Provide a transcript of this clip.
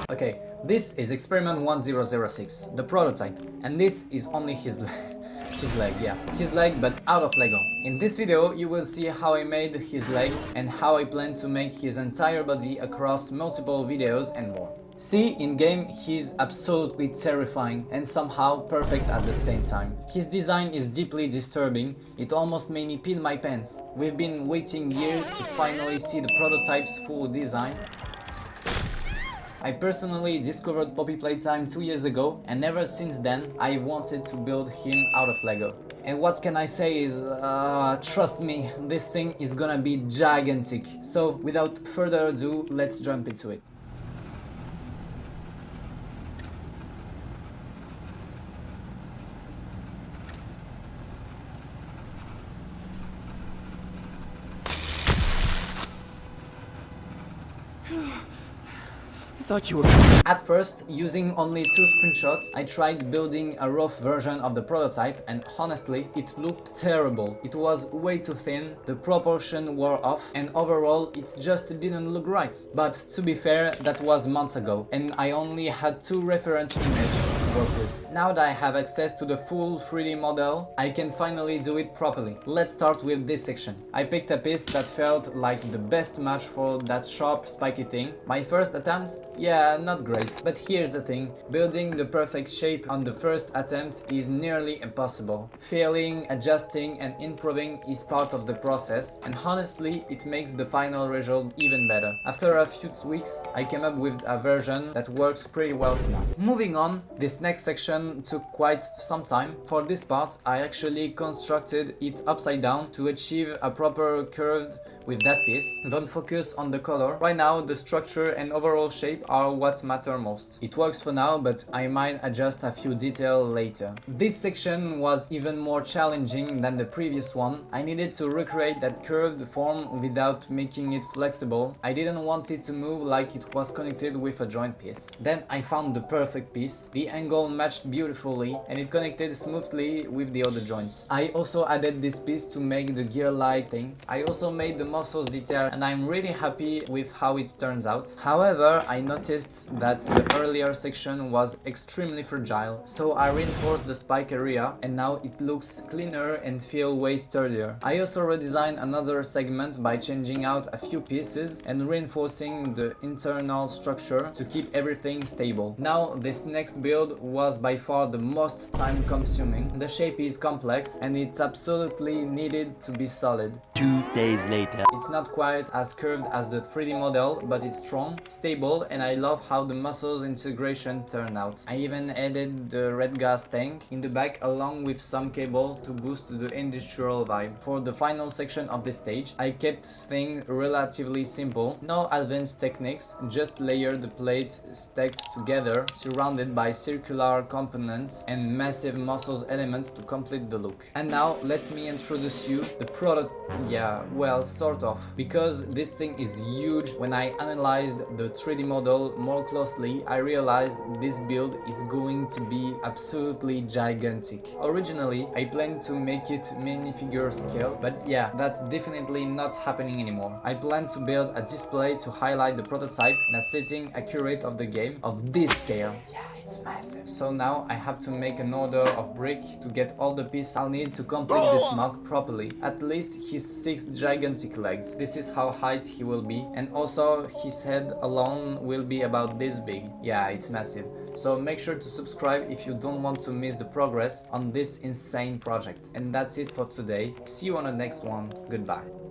Okay, this is experiment 1006, the prototype, and this is only his leg, yeah, his leg, but out of Lego. In this video you will see how I made his leg and how I plan to make his entire body across multiple videos and more. See, in game he's absolutely terrifying and somehow perfect at the same time. His design is deeply disturbing, it almost made me pee my pants. We've been waiting years to finally see the prototype's full design. I personally discovered Poppy Playtime 2 years ago, and ever since then I wanted to build him out of Lego. And what can I say is, trust me, this thing is gonna be gigantic. So without further ado, let's jump into it. Thought you were... At first, using only 2 screenshots, I tried building a rough version of the prototype, and honestly, it looked terrible. It was way too thin, the proportion were off, and overall, it just didn't look right. But to be fair, that was months ago, and I only had 2 reference images to work with. Now that I have access to the full 3D model, I can finally do it properly. Let's start with this section. I picked a piece that felt like the best match for that sharp, spiky thing. My first attempt? Yeah, not great. But here's the thing, building the perfect shape on the first attempt is nearly impossible. Failing, adjusting and improving is part of the process, and honestly, it makes the final result even better. After a few weeks, I came up with a version that works pretty well for now. Moving on, this next section took quite some time. For this part, I actually constructed it upside down to achieve a proper curve with that piece. Don't focus on the color. Right now, the structure and overall shape are what matter most. It works for now, but I might adjust a few details later. This section was even more challenging than the previous one. I needed to recreate that curved form without making it flexible. I didn't want it to move like it was connected with a joint piece. Then I found the perfect piece. The angle matched beautifully and it connected smoothly with the other joints. I also added this piece to make the gear-like thing. I also made the muscles detail, and I'm really happy with how it turns out. However, I noticed that the earlier section was extremely fragile, so I reinforced the spike area and now it looks cleaner and feels way sturdier. I also redesigned another segment by changing out a few pieces and reinforcing the internal structure to keep everything stable. Now this next build was by far the most time consuming. The shape is complex and it's absolutely needed to be solid. 2 days later. It's not quite as curved as the 3D model, but it's strong, stable, and I love how the muscles integration turned out. I even added the red gas tank in the back along with some cables to boost the industrial vibe. For the final section of the stage, I kept things relatively simple, no advanced techniques, just layer the plates stacked together, surrounded by circular components and massive muscles elements to complete the look. And now let me introduce you the product. Yeah, well, sort of, because this thing is huge. When I analyzed the 3D model more closely, I realized this build is going to be absolutely gigantic. Originally, I planned to make it minifigure scale, but yeah, that's definitely not happening anymore. I plan to build a display to highlight the prototype in a setting accurate of the game of this scale. Yeah, it's massive. So now I have to make an order of brick to get all the pieces I'll need to complete this mug properly. At least his 6 gigantic legs. This is how height he will be, and also his head alone will be about this big. Yeah, it's massive. So make sure to subscribe if you don't want to miss the progress on this insane project. And that's it for today. See you on the next one. Goodbye.